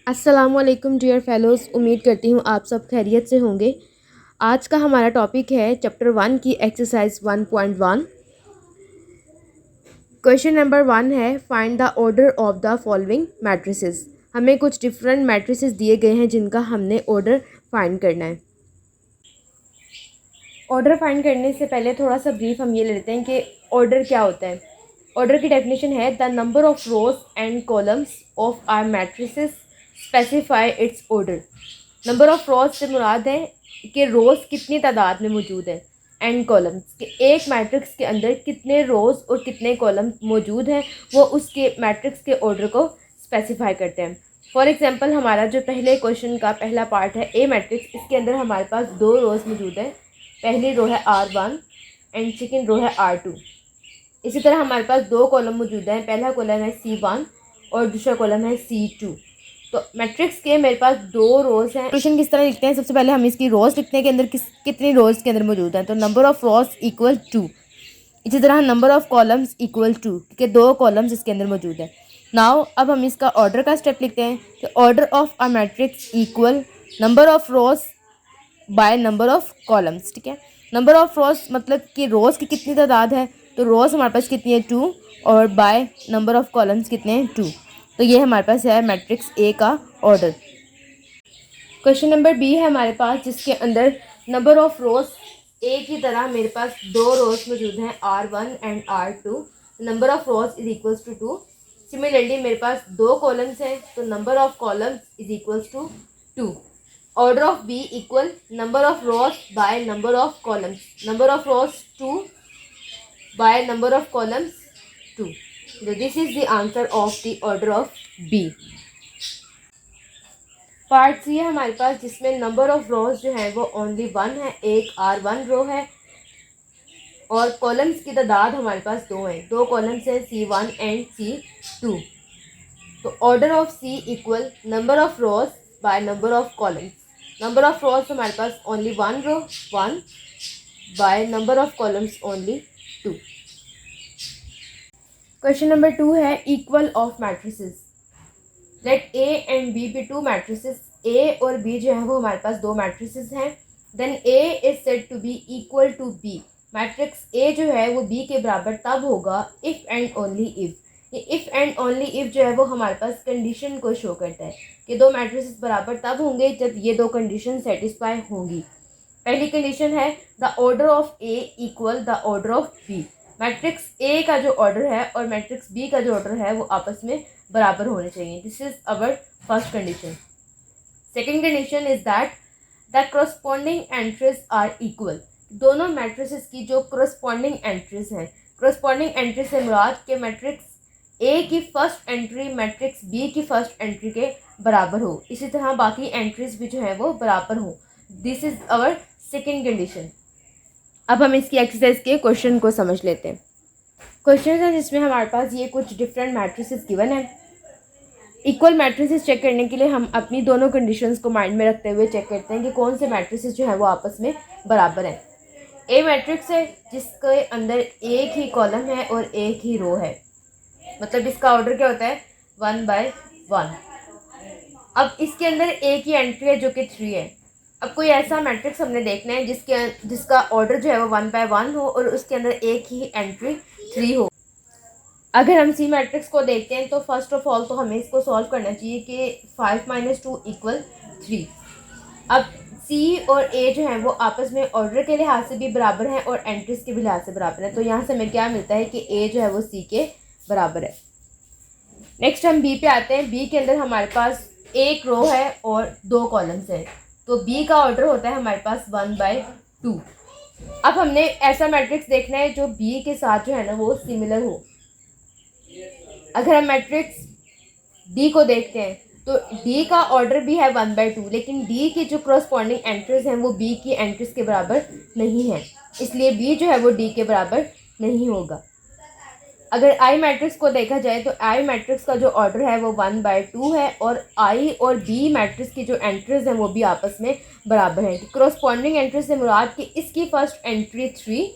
अस्सलामुअलैकुम dear fellows, उम्मीद करती हूँ आप सब खैरियत से होंगे। आज का हमारा टॉपिक है चैप्टर 1 की एक्सरसाइज 1.1। क्वेश्चन नंबर 1 है find the order of the following matrices. हमें कुछ डिफरेंट मैट्रिसेस दिए गए हैं जिनका हमने ऑर्डर फाइंड करना है। ऑर्डर फाइंड करने से पहले थोड़ा सा ब्रीफ हम ये ले लेते हैं कि ऑर्डर क्या होता है। ऑर्डर की डेफिनेशन है the number of rows and columns of are matrices specify its order. Number of rows से मुराद है कि रोज़ कितनी तादाद में मौजूद है, एंड कॉलम्स के एक मैट्रिक्स के अंदर कितने रोज़ और कितने कॉलम मौजूद हैं, वो उसके मैट्रिक्स के ऑर्डर को स्पेसिफाई करते हैं। फॉर एग्जांपल हमारा जो पहले क्वेश्चन का पहला पार्ट है ए मैट्रिक्स, इसके अंदर हमारे पास दो रोज़ मौजूद है। पहली रो है R1 एंड सेकेंड रो है R2। इसी तरह हमारे पास दो कॉलम मौजूद हैं, पहला कॉलम है C1 और दूसरा कॉलम है C2। तो मैट्रिक्स के मेरे पास दो रोज़ हैं। क्वेश्चन किस तरह लिखते हैं, सबसे पहले हम इसकी रोज़ लिखते हैं कि अंदर कितनी रोज़ के अंदर मौजूद हैं। तो नंबर ऑफ़ रोज़ इक्वल 2। इसी तरह नंबर ऑफ़ कॉलम्स इक्वल 2, क्योंकि दो कॉलम्स इसके अंदर मौजूद है। नाउ अब हम इसका ऑर्डर का स्टेप लिखते हैं कि order of a matrix equal number of rows by number of columns. ठीक है, नंबर ऑफ़ रोज़ मतलब कि रोज़ की कितनी तादाद है, तो रोज़ हमारे पास कितनी है 2, और बाय नंबर ऑफ़ कॉलम्स कितने हैं 2। तो ये हमारे पास है मैट्रिक्स ए का ऑर्डर। क्वेश्चन नंबर बी है हमारे पास, जिसके अंदर नंबर ऑफ़ रोज़ ए की तरह मेरे पास दो रोज़ मौजूद हैं R1 and R2। Number of rows is equals to 2। Similarly मेरे पास दो कॉलम्स हैं, तो number of columns is equals to 2। Order of B equal number of rows by number of columns. Number of rows 2 by number of columns 2। This is the answer of the order of B. Part C है हमारे पास, जिसमें number of रोज जो है वो only 1 है, एक R1 रो है, और कॉलम्स की तादाद हमारे पास दो हैं, दो कॉलम्स हैं C1 एंड C2। तो order of C equal number of rows by number of columns. Number of rows हमारे पास only 1 row 1 by number of columns only 2। Question number 2 है equal of matrices. Let A and B B two matrices. A और B जो है वो हमारे पास दो matrices हैं। Then A is said to be equal to B. Matrix A जो है वो बी के बराबर तब होगा इफ़ एंड ओनली इफ़। ये इफ़ एंड ओनली इफ़ जो है वो हमारे पास कंडीशन को शो करता है कि दो मैट्रिसेस बराबर तब होंगे जब ये दो कंडीशन सेटिस्फाई होंगी। पहली कंडीशन है the order of A equal the order of B. Matrix A का जो ऑर्डर है और मैट्रिक्स बी का जो ऑर्डर है वो आपस में बराबर होने चाहिए। This is our first condition. Second condition is that the corresponding entries are equal. दोनों मैट्रिसेस की जो करस्पॉन्डिंग एंट्रीज हैं, करस्पॉन्डिंग एंट्री से मुराद के मैट्रिक्स ए की फर्स्ट एंट्री मैट्रिक्स बी की फर्स्ट एंट्री के बराबर हो, इसी तरह बाकी एंट्रीज भी जो है वो बराबर हो। This is our second condition. अब हम इसकी एक्सरसाइज के क्वेश्चन को समझ लेते हैं। क्वेश्चन है जिसमें हमारे पास ये कुछ डिफरेंट मैट्रिसेस गिवन है। इक्वल मैट्रिसेस चेक करने के लिए हम अपनी दोनों कंडीशंस को माइंड में रखते हुए चेक करते हैं कि कौन से मैट्रिसेस जो है वो आपस में बराबर हैं। ए मैट्रिक्स है जिसके अंदर एक ही कॉलम है और एक ही रो है, मतलब इसका ऑर्डर क्या होता है 1/1। अब इसके अंदर एक ही एंट्री है जो कि 3 है। अब कोई ऐसा मैट्रिक्स हमने देखना है जिसका ऑर्डर जो है वो 1/1 हो और उसके अंदर एक ही एंट्री 3 हो। अगर हम सी मैट्रिक्स को देखते हैं तो फर्स्ट ऑफ ऑल तो हमें इसको सॉल्व करना चाहिए कि 5 - 2 = 3। अब सी और ए जो है वो आपस में ऑर्डर के लिहाज से भी बराबर हैं और एंट्रीज के भी लिहाज से बराबर है, तो यहाँ से हमें क्या मिलता है कि ए जो है वो सी के बराबर है। नेक्स्ट हम बी पे आते हैं। बी के अंदर हमारे पास एक रो है और दो कॉलम्स हैं, तो बी का ऑर्डर होता है हमारे पास 1/2। अब हमने ऐसा मैट्रिक्स देखना है जो बी के साथ जो है ना वो सिमिलर हो। अगर हम मैट्रिक्स डी को देखते हैं तो डी का ऑर्डर भी है 1/2, लेकिन डी की जो करस्पॉन्डिंग एंट्रीज हैं वो बी की एंट्रीज के बराबर नहीं है, इसलिए बी जो है वो डी के बराबर नहीं होगा। अगर आई मैट्रिक्स को देखा जाए तो आई मैट्रिक्स का जो ऑर्डर है वो 1/2 है और आई और बी मैट्रिक्स की जो एंट्रीज हैं वो भी आपस में बराबर हैं। करस्पॉन्डिंग एंट्रीज से मुराद कि इसकी फर्स्ट एंट्री 3,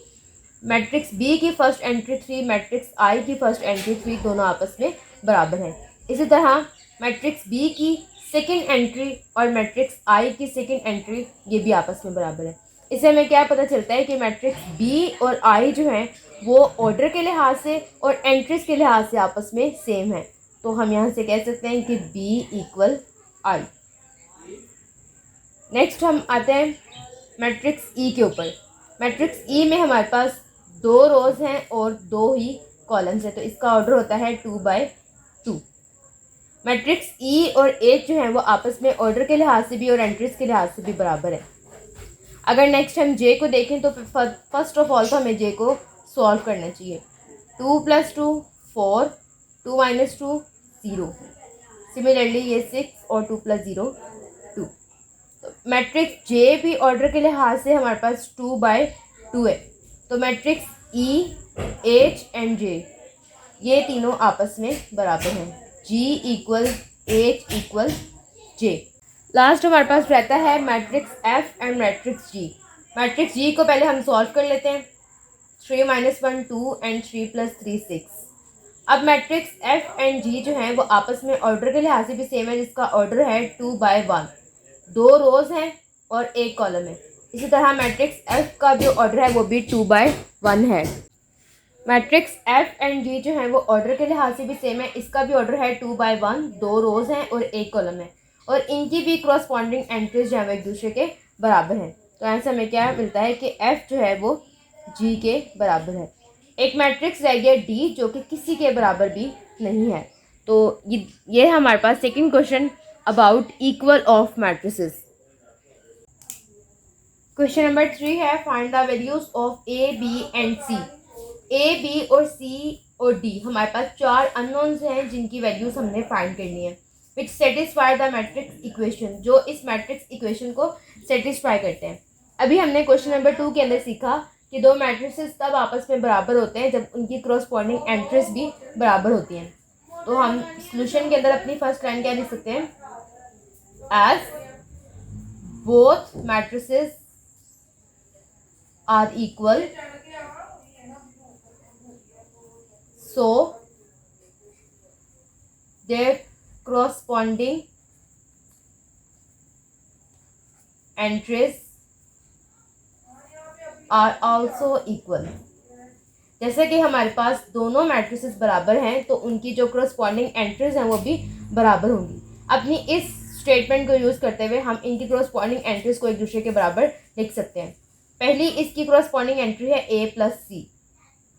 मैट्रिक्स बी की फर्स्ट एंट्री 3, मैट्रिक्स आई की फर्स्ट एंट्री 3, दोनों आपस में बराबर हैं। इसी तरह मैट्रिक्स बी की सेकेंड एंट्री और मैट्रिक्स आई की सेकेंड एंट्री ये भी आपस में बराबर है। इससे हमें क्या पता चलता है कि मैट्रिक्स बी और आई जो हैं वो ऑर्डर के लिहाज से और एंट्रीज के लिहाज से आपस में सेम है। तो हम यहाँ से कह सकते हैं कि बी इक्वल आई। नेक्स्ट हम आते हैं मैट्रिक्स ई के ऊपर। मैट्रिक्स ई में हमारे पास 2 रोज हैं और 2 ही कॉलम्स हैं, तो इसका ऑर्डर होता है 2/2। मैट्रिक्स ई और एच जो है वो आपस में ऑर्डर के लिहाज से भी और एंट्रीज के लिहाज से भी बराबर है। अगर नेक्स्ट हम जे को देखें तो फर्स्ट ऑफ ऑल तो हमें जे को सॉल्व करना चाहिए। 2 + 2 4, 2 - 2 0। सिमिलरली ये 6 और 2 + 0 2। तो मैट्रिक्स जे भी ऑर्डर के लिहाज से हमारे पास 2/2 है। तो matrix E, H and J ये तीनों आपस में बराबर हैं। G equal H equal J. Last हमारे पास रहता है matrix F and matrix G. Matrix G को पहले हम सॉल्व कर लेते हैं। 3 - 1 2 एंड 3 + 3 6। अब मैट्रिक्स एफ एंड जी जो हैं वो आपस में ऑर्डर के लिहाज से भी सेम है, जिसका ऑर्डर है 2/1। 2 रोज हैं और 1 कॉलम है। इसी तरह मैट्रिक्स एफ का जो ऑर्डर है वो भी 2/1 है। मैट्रिक्स एफ एंड जी जो है वो ऑर्डर के लिहाज से भी सेम है, इसका भी ऑर्डर है 2/1। 2 रोज हैं और 1 कॉलम है और इनकी भी क्रॉसपॉन्डिंग एंट्रीज जो है वो एक दूसरे के बराबर हैं। तो आंसर हमें क्या मिलता है कि एफ जो है वो जी के बराबर है। एक मैट्रिक्स रह गया डी जो कि किसी के बराबर भी नहीं है। तो ये हमारे पास second question about equal of matrices. Question number 3 है find the values of A, B and C. A, B और सी और डी हमारे पास 4 अननोन्स हैं जिनकी वैल्यूज हमने फाइंड करनी है, विच सेटिस्फाई द मैट्रिक्स इक्वेशन, जो इस मैट्रिक्स इक्वेशन को सेटिस्फाई करते हैं। अभी हमने क्वेश्चन नंबर 2 के अंदर सीखा कि 2 मैट्रिसेस तब आपस में बराबर होते हैं जब उनकी क्रॉसपॉन्डिंग एंट्रीज भी बराबर होती हैं। तो हम सॉल्यूशन के अंदर अपनी फर्स्ट लाइन क्या लिख सकते हैं? As both matrices are equal, so their corresponding entries are also equal। जैसे कि हमारे पास दोनों मैट्रिसेस बराबर हैं तो उनकी जो corresponding entries हैं वो भी बराबर होंगी। अपनी इस स्टेटमेंट को यूज़ करते हुए हम इनकी corresponding entries को एक दूसरे के बराबर लिख सकते हैं। पहली इसकी corresponding entry है a + c।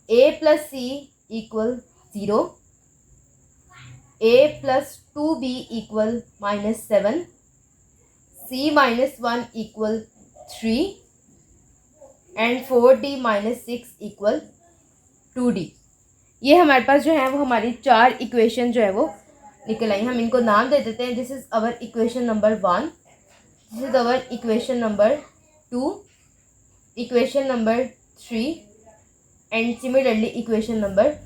a + c equal 0, a + 2b equal -7, c - 1 equal 3 and 4d - 6 equal 2d। ये हमारे पास जो है वो हमारी 4 इक्वेशन जो है वो निकल आई। हम इनको नाम दे देते हैं। This is our equation number 1, this is our equation number 2, equation number 3 and similarly equation number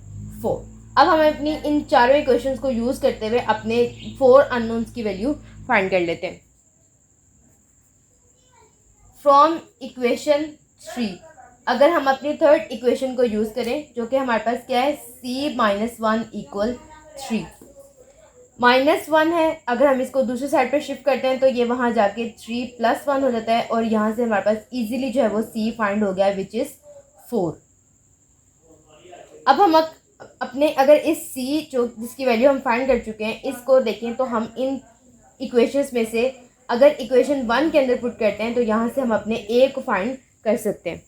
4। अब हम अपनी इन चारों इक्वेशंस को यूज़ करते हुए अपने 4 अननोन्स की वैल्यू फाइंड कर लेते हैं। फ्रॉम इक्वेशन 3 अगर हम अपनी थर्ड इक्वेशन को यूज़ करें जो कि हमारे पास क्या है, c - 1 इक्वल 3। -1 है, अगर हम इसको दूसरी साइड पर शिफ्ट करते हैं तो ये वहाँ जाके 3 + 1 हो जाता है और यहाँ से हमारे पास इजीली जो है वो c फाइंड हो गया विच इज़ 4। अब हम अपने अगर इस c जो जिसकी वैल्यू हम फाइंड कर चुके हैं इसको देखें तो हम इन इक्वेशंस में से अगर इक्वेशन 1 के अंदर पुट करते हैं तो यहाँ से हम अपने a को फाइंड कर सकते हैं।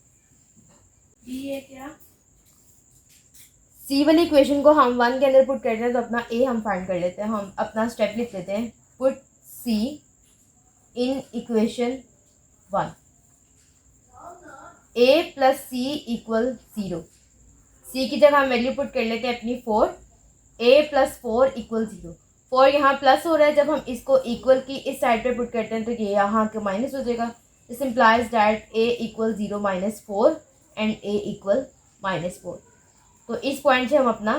ये क्या c वाली इक्वेशन को हम 1 के अंदर पुट करते हैं तो अपना a हम फाइंड कर लेते हैं। हम अपना स्टेप लिख लेते हैं, put c in equation 1। a + c equal 0। c की जगह हम वैल्यू पुट कर लेते हैं अपनी 4। a + 4 equal 0। 4 यहाँ प्लस हो रहा है, जब हम इसको इक्वल की इस साइड पे पुट करते हैं तो ये यहाँ के माइनस हो जाएगा। This implies that a equal 0 - 4 and a equal -4। तो इस पॉइंट से हम अपना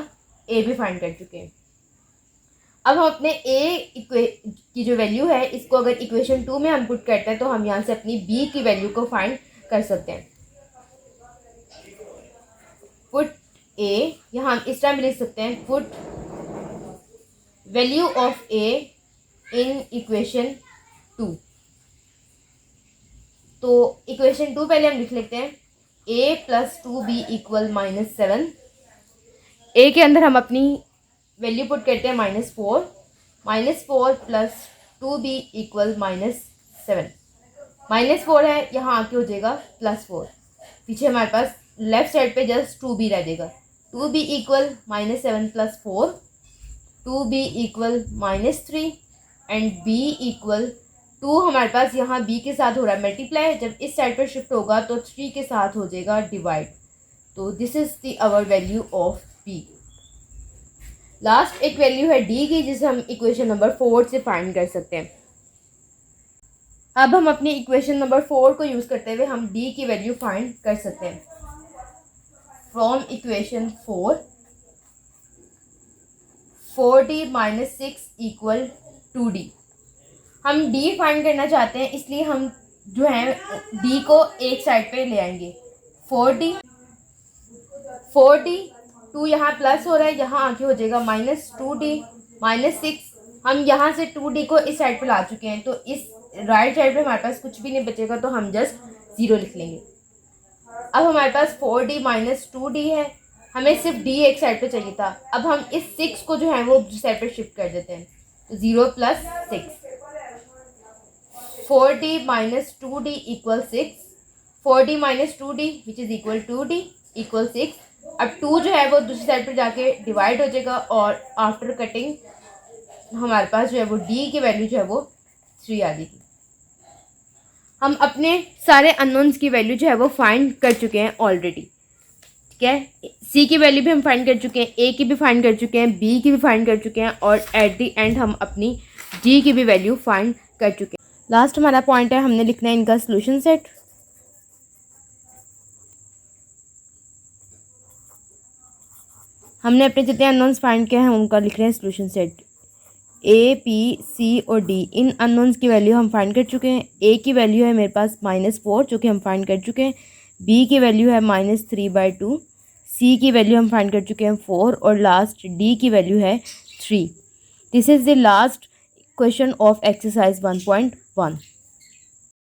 a भी फाइंड कर चुके हैं। अब हम अपने a की जो वैल्यू है इसको अगर इक्वेशन 2 में हम पुट करते हैं तो हम यहाँ से अपनी b की वैल्यू को फाइंड कर सकते हैं। पुट a यहाँ हम इस टाइम लिख सकते हैं, put value of A in equation 2। तो इक्वेशन 2 पहले हम लिख लेते हैं, a प्लस 2b इक्वल -7। ए के अंदर हम अपनी वैल्यू पुट करते हैं -4 प्लस 2b इक्वल -7। -4 है, यहाँ आके हो जाएगा +4। पीछे हमारे पास लेफ्ट साइड पे जस्ट 2b रह जाएगा। 2b equal -7 plus 4, 2b equal -3 and b equal 2 हमारे पास यहाँ b के साथ हो रहा है मल्टीप्लाई, जब इस साइड पर शिफ्ट होगा तो 3 के साथ हो जाएगा डिवाइड। तो this is the our value of b। Last एक वैल्यू है d की, जिसे हम इक्वेशन नंबर 4 से फाइंड कर सकते हैं। अब हम अपनी इक्वेशन नंबर 4 को यूज़ करते हुए हम d की वैल्यू फाइंड कर सकते हैं। From equation 4d - 6 equal 2d। हम d फाइंड करना चाहते हैं, इसलिए हम जो है d को एक साइड पे ले आएंगे। 4d 2 यहाँ प्लस हो रहा है, यहाँ आके हो जाएगा -2d -6। हम यहाँ से 2d को इस साइड पे ला चुके हैं, तो इस राइट साइड पे हमारे पास कुछ भी नहीं बचेगा, तो हम जस्ट 0 लिख लेंगे। अब हमारे पास 4d - 2d है, हमें सिर्फ d एक साइड पे चाहिए था। अब हम इस 6 को जो है वो दूसरी साइड पे शिफ्ट कर देते हैं, तो 0 + 6। 4d - 2d equal 6, 4d - 2d which is equal 2d equal 6। अब 2 जो है वो दूसरी साइड पर जाके डिवाइड हो जाएगा, और आफ्टर कटिंग हमारे पास जो है वो d की वैल्यू जो है वो 3 आ जाएगी। हम अपने सारे अननोन्स की वैल्यू जो है वो फाइंड कर चुके हैं ऑलरेडी, ठीक है। c की वैल्यू भी हम फाइंड कर चुके हैं, a की भी फाइंड कर चुके हैं, b की भी फाइंड कर चुके हैं, और एट द एंड हम अपनी d की भी वैल्यू फाइंड कर चुके हैं। लास्ट हमारा पॉइंट है, हमने लिखना है इनका सोल्यूशन सेट। हमने अपने जितने अननोन्स फाइंड किए हैं उनका लिख रहे हैं सोल्यूशन सेट। ए, पी, सी और डी, इन अननोन्स की वैल्यू हम फाइंड कर चुके हैं। ए की वैल्यू है मेरे पास -4, जो कि हम फाइंड कर चुके हैं। बी की वैल्यू है -3/2। सी की वैल्यू हम फाइंड कर चुके हैं 4, और लास्ट डी की वैल्यू है 3। This is the last question of exercise 1.1।